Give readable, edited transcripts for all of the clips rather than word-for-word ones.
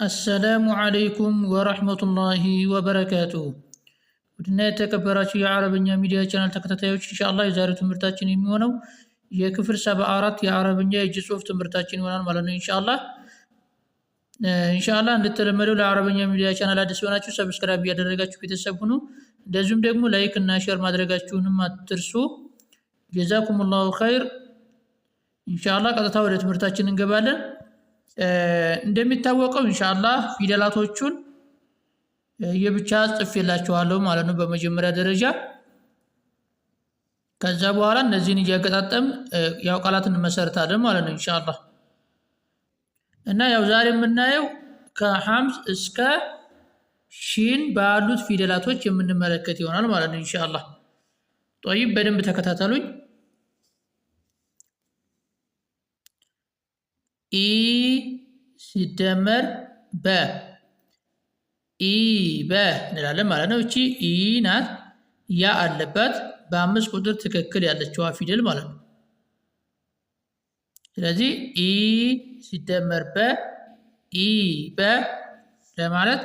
السلام عليكم ورحمة الله وبركاته. ودنا تكبراتي عربية ميديا channel ተከታታዮች ኢንሻአላህ የዛሬው ትምህርታችን የሚሆነው የክፍል 74 የአረብኛ የእጅ ጽሑፍ ትምህርታችን ይሆናል ማለት ነው ኢንሻአላህ እንደተለመደው ለአረብኛ ሚዲያ channel አዲስ ሆናችሁ ሰብስክራይብ ያደረጋችሁ ቤተሰብ ሁኑ። እንደዚሁም ደግሞ ላይክ እና ሼር ማድረጋችሁንም አትርሱ። ጀዛኩሙላሁ ኸይር። ኢንሻአላህ ቀጥታ ወደ ትምህርታችን እንገባለን። እንደሚታወቀው ኢንሻአላህ ፊደላቶቹን የብቻ ጽፌላችኋለሁ ማለት ነው በመጀመሪያ ደረጃ። ከዛ በኋላ እነዚህን እያገጣጠም ያው ቃላትን እንመሰርታለን ማለት ነው ኢንሻአላህ። እና ያው ዛሬ የምናየው ከሐምዝ እስከ ሺን ባሉት ፊደላቶች የምንመለከት ይሆናል ማለት ነው ኢንሻአላህ። طيب በደንብ ተከታተሉኝ። ኢ ሲደመር በ ኢ በ እንላለን ማለት ነው። እቺ ኢ ናት፣ ያ አለባት በአምስት ቁጥር ትክክል ያለችዋ ፊደል ማለት ነው። ስለዚህ ኢ ሲደመር በ ኢ በ ለማለት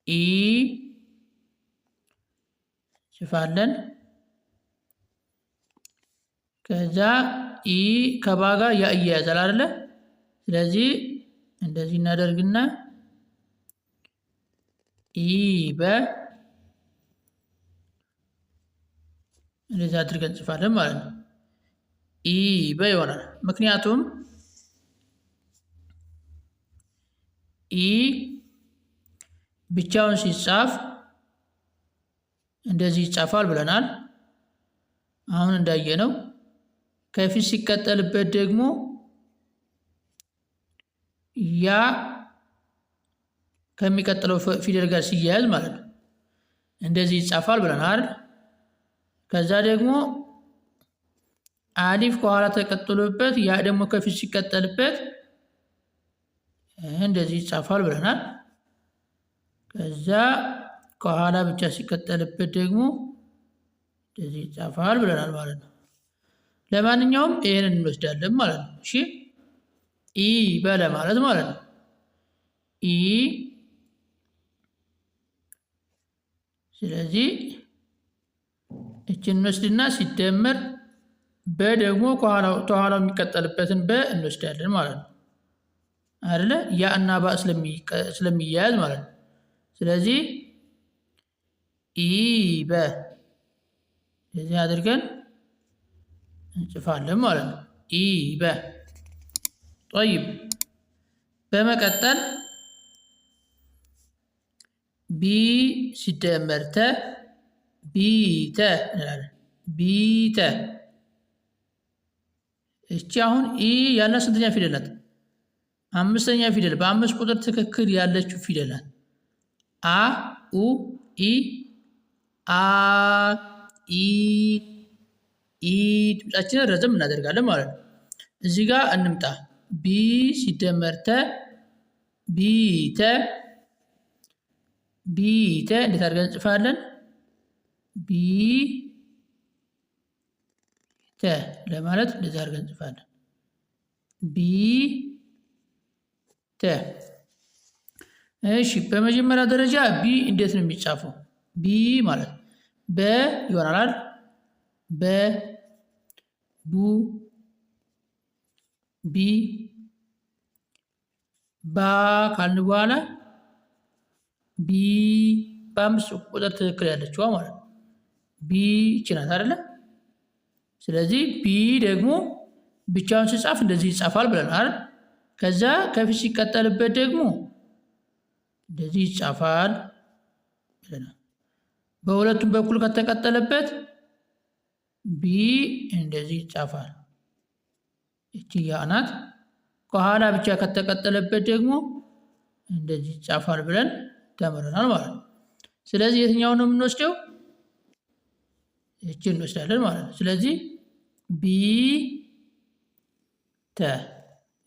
ኢ ሽፋለን ከዛ ኢ ከባጋ ያያያዛል አይደለ? ስለዚህ እንደዚህ እናደርግና ኢ በ እንደዚህ አድርገን እንጽፋለን ማለት ነው። ኢ በ ይሆናል። ምክንያቱም ኢ ብቻውን ሲጻፍ እንደዚህ ይጻፋል ብለናል። አሁን እንዳየነው ከፊት ሲቀጠልበት ደግሞ ያ ከሚቀጥለው ፊደል ጋር ሲያያዝ ማለት ነው እንደዚህ ይጻፋል ብለናል። ከዛ ደግሞ አሊፍ ከኋላ ተቀጥሎበት ያ ደግሞ ከፊት ሲቀጠልበት እንደዚህ ይጻፋል ብለናል። ከዛ ከኋላ ብቻ ሲቀጠልበት ደግሞ እንደዚህ ይጻፋል ብለናል ማለት ነው። ለማንኛውም ይሄንን እንወስዳለን ማለት ነው። እሺ ኢ በለ ማለት ማለት ነው። ኢ ስለዚህ እችን እንወስድና ሲደመር በ ደግሞ ከኋላው የሚቀጠልበትን በ እንወስዳለን ማለት ነው አይደለ? ያ እና ባ ስለሚያያዝ ማለት ነው። ስለዚህ ኢ በ እንደዚህ አድርገን እንጽፋለን ማለት ነው። ኢ በ طيب በመቀጠል ቢ ሲደመር ተ ቢተ እንላለን። ቢተ እቺ አሁን ኢ ያለ ስንተኛ ፊደል ናት? አምስተኛ ፊደል፣ በአምስት ቁጥር ትክክል ያለችው ፊደል ናት። አ ኡ ኢ አ ኢ ኢ ድምጻችንን ረዘም እናደርጋለን ማለት ነው። እዚህ ጋር እንምጣ። ቢ ሲደመር ተ ቢተ ቢተ እንዴት አድርገን እንጽፋለን? ቢ ተ ለማለት እንደዚህ አድርገን እንጽፋለን። ቢ ተ። እሺ በመጀመሪያ ደረጃ ቢ እንዴት ነው የሚጻፈው? ቢ ማለት በ ይሆናል። በ ቡ ቢ ባ ካልን በኋላ ቢ በአምስት ቁጥር ትክክል ያለችዋ ማለት ነው። ቢ ይችላል አይደለ? ስለዚህ ቢ ደግሞ ብቻውን ሲጻፍ እንደዚህ ይጻፋል ብለናል። ከዛ ከፊት ሲቀጠልበት ደግሞ እንደዚህ ይጻፋል ብለናል። በሁለቱም በኩል ከተቀጠለበት ቢ እንደዚህ ይጻፋል። እቺ ያ ናት። ከኋላ ብቻ ከተቀጠለበት ደግሞ እንደዚህ ይጻፋል ብለን ተምረናል ማለት ነው። ስለዚህ የትኛውን ነው የምንወስደው? እቺን እንወስዳለን ማለት ነው። ስለዚህ ቢ ተ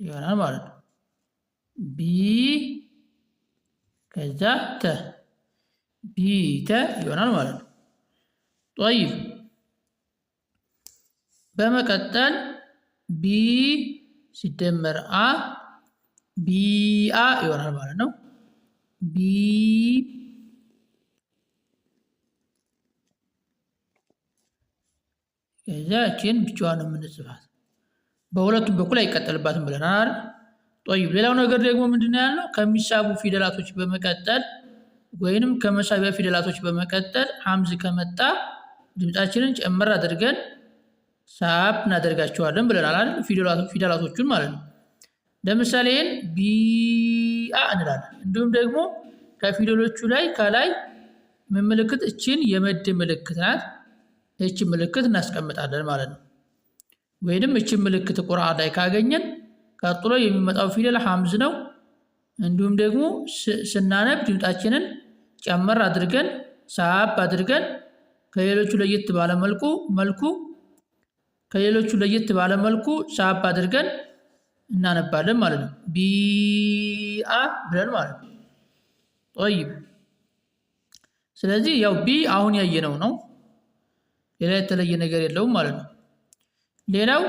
ይሆናል ማለት ነው። ቢ ከዛ ተ ቢተ ይሆናል ማለት ነው። طيب በመቀጠል ቢ ሲደመር አ ቢአ ይሆናል ማለት ነው። ቢ ከዛችን ብቻዋን ነው የምንጽፋት። በሁለቱም በኩል አይቀጠልባትም ብለናል። ጦይብ ሌላው ነገር ደግሞ ምንድነው ያለው? ከሚሳቡ ፊደላቶች በመቀጠል ወይንም ከመሳቢያ ፊደላቶች በመቀጠል ሐምዝ ከመጣ ድምጻችንን ጨምር አድርገን ሳብ እናደርጋቸዋለን ብለናል አይደል? ፊደላቶቹን ማለት ነው። ለምሳሌ ቢአ እንላለን። እንዲሁም ደግሞ ከፊደሎቹ ላይ ከላይ ምን ምልክት? እችን የመድ ምልክት ናት። እችን ምልክት እናስቀምጣለን ማለት ነው። ወይንም እችን ምልክት ቁርአን ላይ ካገኘን ቀጥሎ የሚመጣው ፊደል ሐምዝ ነው። እንዲሁም ደግሞ ስናነብ ድምጣችንን ጨመር አድርገን ሳብ አድርገን ከሌሎቹ ለየት ባለ መልኩ ሳብ አድርገን እናነባለን ማለት ነው። ቢአ ብለን ማለት ነው። ጦይብ ስለዚህ ያው ቢ አሁን ያየነው ነው። ሌላ የተለየ ነገር የለውም ማለት ነው። ሌላው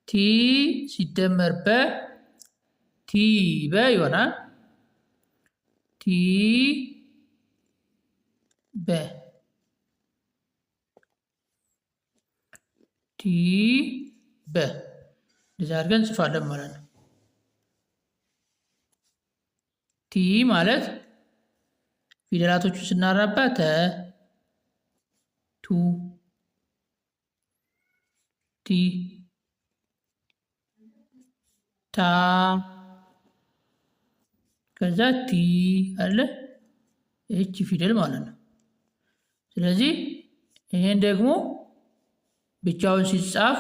ቲ ሲደመር በ ቲበ ይሆናል። ቲበ እንደዚህ አድርገን እንጽፋለን ማለት ነው። ቲ ማለት ፊደላቶቹ ስናራባ ተ ቱ ቲ ታ ከዛ ቲ አለ እቺ ፊደል ማለት ነው። ስለዚህ ይሄን ደግሞ ብቻውን ሲጻፍ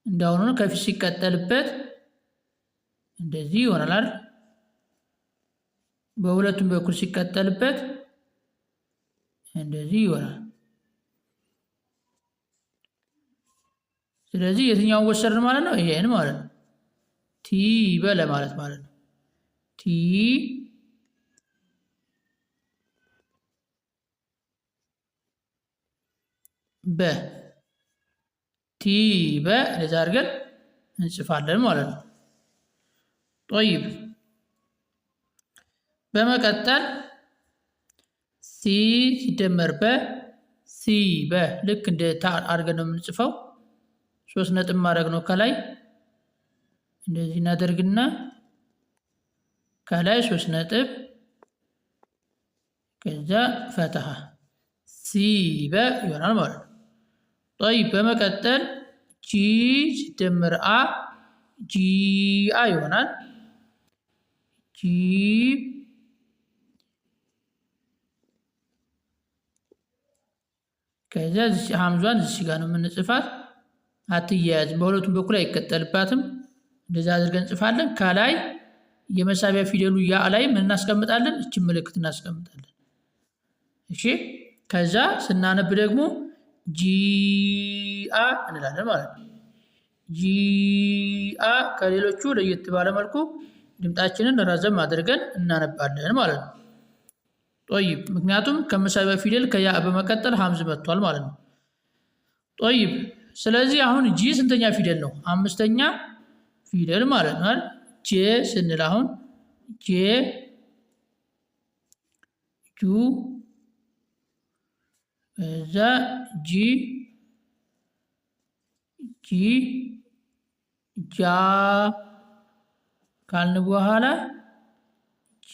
እንዳሁኑ ከፊት ሲቀጠልበት እንደዚህ ይሆናል አይደል? በሁለቱም በኩል ሲቀጠልበት እንደዚህ ይሆናል። ስለዚህ የትኛውን ወሰድን ማለት ነው? ይሄን ማለት ነው። ቲ በለ ማለት ነው። ቲ በ ቲ በ እንደዛ አድርገን እንጽፋለን ማለት ነው። ጦይብ በመቀጠል ሲ ሲደመር በ ሲ በ ልክ እንደ ታ አድርገን ነው የምንጽፈው። 3 ነጥብ ማድረግ ነው ከላይ እንደዚህ እናደርግና ከላይ 3 ነጥብ ከዛ ፈተሃ ሲበ ይሆናል ማለት ነው። ጦይብ በመቀጠል ጂ ሲደመር አ ጂአ ይሆናል። ጂ ከዛ ሐምዟን እዚህ ጋር ነው የምንጽፋት። አትያያዝም፣ በሁለቱም በኩል አይቀጠልባትም። እንደዛ አድርገን እንጽፋለን። ከላይ የመሳቢያ ፊደሉ ያ ላይ ምን እናስቀምጣለን? እችን ምልክት እናስቀምጣለን። እሺ ከዛ ስናነብ ደግሞ ጂአ እንላለን ማለት ነው። ጂአ ከሌሎቹ ለየት ባለ መልኩ ድምጣችንን ረዘም አድርገን እናነባለን ማለት ነው። ጦይብ ምክንያቱም ከመሳቢያ ፊደል ከያ በመቀጠል ሐምዝ መጥቷል ማለት ነው። ጦይብ ስለዚህ አሁን ጂ ስንተኛ ፊደል ነው? 5ኛ ፊደል ማለት ነው። ጄ ስንል አሁን ጄ ጁ እዛ ጂ ጃ ካልን በኋላ ጂ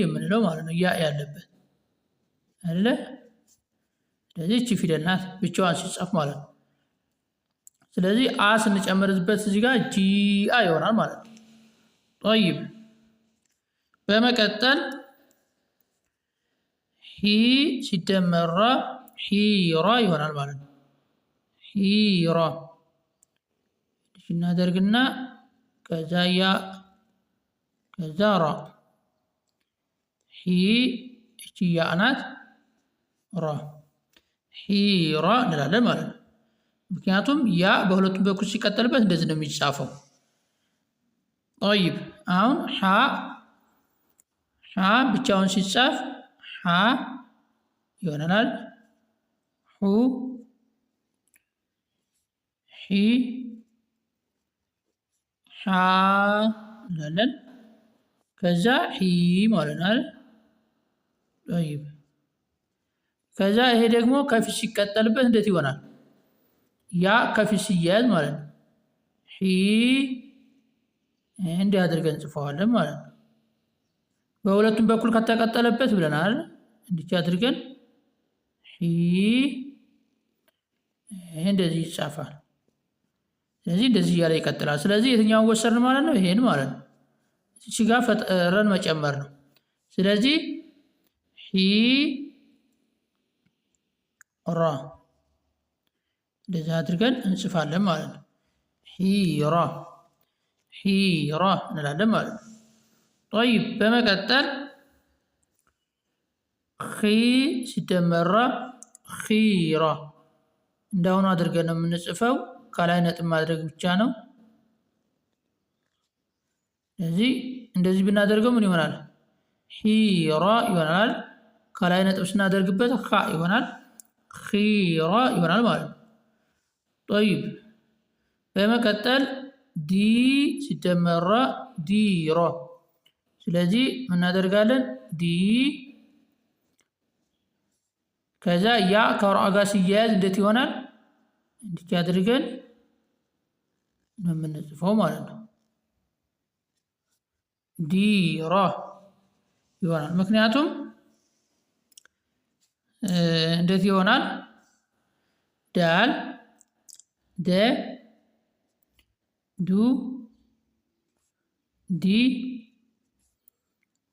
የምንለው ማለት ነው። ያ ያለበት አይደለ? ስለዚህ እቺ ፊደል ናት ብቻዋን ሲጻፍ ማለት ነው። ስለዚህ አ ስንጨምርበት እዚህ ጋር ጂ አ ይሆናል ማለት ነው። ጦይብ በመቀጠል ሂ ሲደመር ራ ሂራ ይሆናል ማለት ነው። ሂራ እናደርግና ከዛ ያ ከዛ ራ ሂ እቺ ያ ናት ራ ሂራ እንላለን ማለት ነው። ምክንያቱም ያ በሁለቱም በኩል ሲቀጠልበት እንደዚህ ነው የሚጻፈው። ጦይብ አሁን ሐ ብቻውን ሲጻፍ ሐ ይሆናል። ሑ ሒ ሓ እንላለን። ከዛ ሒ ማለት ነው። طيب ከዛ ይሄ ደግሞ ከፊት ሲቀጠልበት እንዴት ይሆናል? ያ ከፊት ሲያያዝ ማለት ነው። ሒ እንዲህ አድርገን እንጽፈዋለን ማለት ነው። በሁለቱም በኩል ከተቀጠለበት ብለናል። እንዲህ አድርገን ሒ እንደዚህ ይጻፋል። ስለዚህ እንደዚህ እያለ ይቀጥላል። ስለዚህ የትኛውን ወሰድን ማለት ነው? ይሄን ማለት ነው። እዚህ ጋር ፈጥረን መጨመር ነው። ስለዚህ ሒ ራ እንደዚህ አድርገን እንጽፋለን ማለት ነው። ሒራ ሒራ እንላለን ማለት ነው። طيب በመቀጠል ኺ ሲደመር ራ ኺራ እንዳሁኑ አድርገን ነው የምንጽፈው። ከላይ ነጥብ ማድረግ ብቻ ነው። ስለዚህ እንደዚህ ብናደርገው ምን ይሆናል? ሒራ ይሆናል። ከላይ ነጥብ ስናደርግበት ኻ ይሆናል። ኺራ ይሆናል ማለት ነው። طيب በመቀጠል ዲ ሲደመር ራ ዲራ። ስለዚህ ምን እናደርጋለን? ዲ ከዛ ያ ከራ ጋር ሲያያዝ እንዴት ይሆናል? እንዲህ አድርገን ነው የምንጽፈው ማለት ነው። ዲራ ይሆናል። ምክንያቱም እንዴት ይሆናል? ዳል ደ ዱ ዲ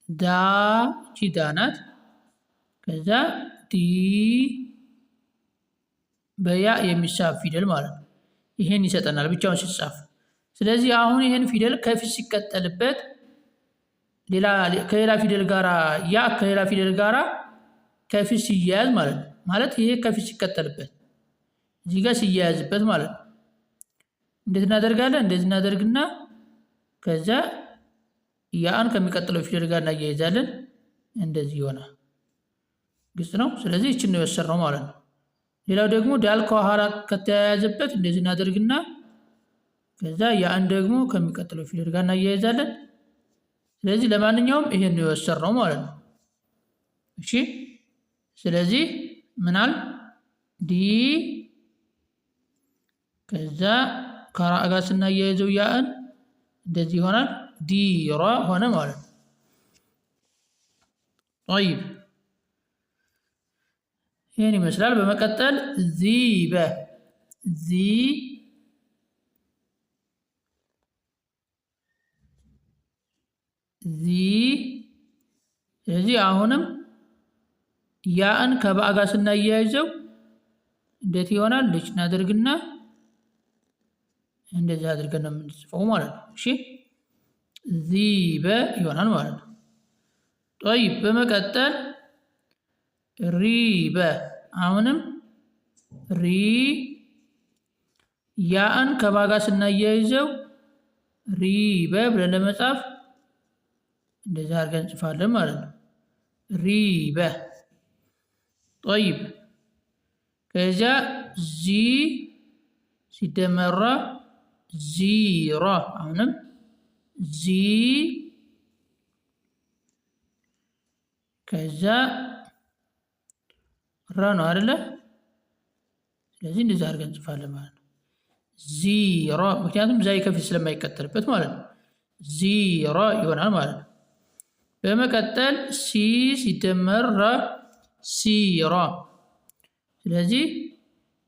ዳ ቺ ዳ ናት። ከዛ ዲ በያ የሚጻፍ ፊደል ማለት ነው። ይሄን ይሰጠናል ብቻውን ሲጻፍ። ስለዚህ አሁን ይሄን ፊደል ከፊት ሲቀጠልበት ከሌላ ፊደል ጋራ ያ ከሌላ ፊደል ጋራ ከፊት ሲያያዝ ማለት ነው። ማለት ይሄ ከፊት ሲቀጠልበት እዚህ ጋር ሲያያዝበት ማለት ነው። እንዴት እናደርጋለን? እንደዚህ እናደርግና ከዛ ያን ከሚቀጥለው ፊደል ጋር እናያይዛለን። እንደዚህ ይሆናል። ግልጽ ነው። ስለዚህ እችን ነው የወሰድነው ማለት ነው። ሌላው ደግሞ ዳል ከኋላ ከተያያዘበት እንደዚህ እናደርግና ከዛ ያን ደግሞ ከሚቀጥለው ፊደል ጋር እናያይዛለን። ስለዚህ ለማንኛውም ይሄን ነው የወሰድነው ማለት ነው። እሺ ስለዚህ ምናል ዲ ከዛ ከራ ጋር ስናያይዘው ያን እንደዚህ ይሆናል። ዲራ ሆነ ማለት ነው። طيب ይሄን ይመስላል። በመቀጠል ዚበ ዚ ስለዚህ አሁንም ያን ከበአ ጋር ስናያይዘው እንዴት ይሆናል? ልጅ እናደርግና እንደዚህ አድርገን ነው የምንጽፈው ማለት ነው። እሺ ዚበ ይሆናል ማለት ነው። طيب በመቀጠል ሪበ አሁንም ሪ ያን ከባ ጋር ስናያይዘው ሪበ ብለን ለመጻፍ እንደዚህ አድርገን እንጽፋለን ማለት ነው። ሪበ طيب ከዛ ዚ ሲደመር ዚራ አሁንም ዚ ከዛ ራ ነው አይደለ? ስለዚህ እንደዚህ አድርገን እንጽፋለን ማለት ነው። ዚራ ምክንያቱም ዛይ ከፊት ስለማይቀጠልበት ማለት ነው። ዚራ ይሆናል ማለት ነው። በመቀጠል ሲ ሲደመር ራ ሲራ። ስለዚህ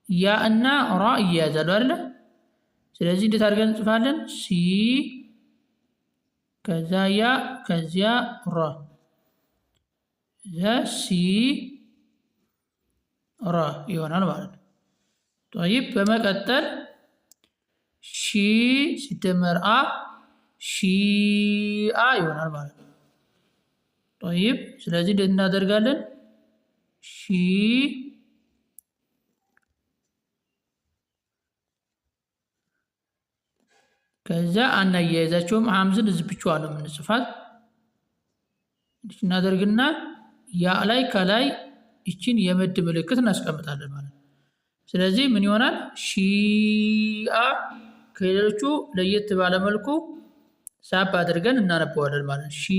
ያ እና ራ እያያዛሉ አይደለ? ስለዚህ እንዴት አድርገን እንጽፋለን? ሲ ከዛ ያ ከዚያ ራ ሲ ራ ይሆናል ማለት ነው። طيب በመቀጠል ሺ ሲደመር አ ሺአ ይሆናል ማለት ነው። طيب ስለዚህ እንዴት እናደርጋለን? ሺ ከዛ አናያይዛቸውም። ሐምዝን እዚህ ብቻዋን ነው የምንጽፋት። እናደርግና ያ ላይ ከላይ ይችን የመድ ምልክት እናስቀምጣለን ማለት ነው። ስለዚህ ምን ይሆናል? ሺአ ከሌሎቹ ለየት ባለ መልኩ ሳብ አድርገን እናነበዋለን ማለት ነው። ሺ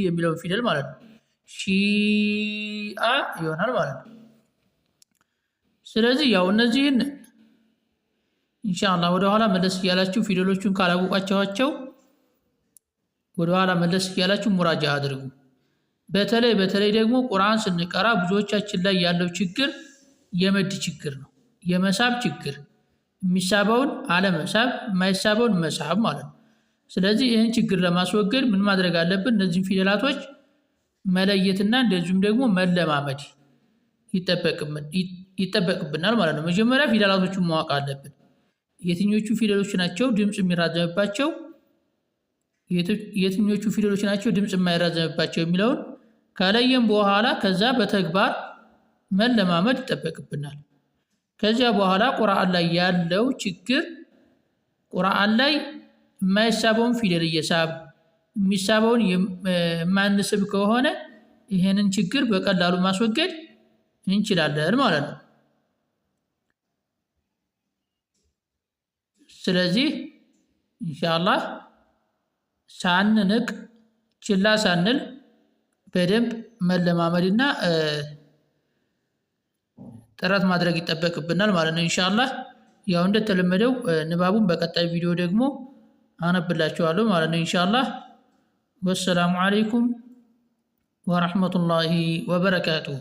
የሚለውን ፊደል ማለት ነው። ሺአ ይሆናል ማለት ነው። ስለዚህ ያው እነዚህን ኢንሻአላህ ወደኋላ መለስ እያላችሁ ፊደሎቹን ካላወቃችኋቸው ወደኋላ መለስ እያላችሁ ሙራጃ አድርጉ። በተለይ ደግሞ ቁርአን ስንቀራ ብዙዎቻችን ላይ ያለው ችግር የመድ ችግር ነው። የመሳብ ችግር፣ የሚሳበውን አለመሳብ፣ የማይሳበውን መሳብ ማለት ነው። ስለዚህ ይህን ችግር ለማስወገድ ምን ማድረግ አለብን? እነዚህን ፊደላቶች መለየትና እንደዚሁም ደግሞ መለማመድ ይጠበቅብናል ማለት ነው። መጀመሪያ ፊደላቶቹን ማወቅ አለብን። የትኞቹ ፊደሎች ናቸው ድምፅ የሚራዘምባቸው፣ የትኞቹ ፊደሎች ናቸው ድምፅ የማይራዘምባቸው የሚለውን ከለየም በኋላ ከዛ በተግባር መለማመድ ይጠበቅብናል። ከዚያ በኋላ ቁርአን ላይ ያለው ችግር ቁርአን ላይ የማይሳበውን ፊደል እየሳብ የሚሳበውን የማንስብ ከሆነ ይሄንን ችግር በቀላሉ ማስወገድ እንችላለን ማለት ነው። ስለዚህ ኢንሻአላህ ሳንንቅ ችላ ሳንል በደንብ መለማመድና ጥረት ማድረግ ይጠበቅብናል ማለት ነው። ኢንሻአላህ ያው እንደተለመደው ንባቡን በቀጣይ ቪዲዮ ደግሞ አነብላችኋለሁ ማለት ነው። ኢንሻአላህ ወሰላሙ አለይኩም ወራህመቱላሂ ወበረካቱሁ።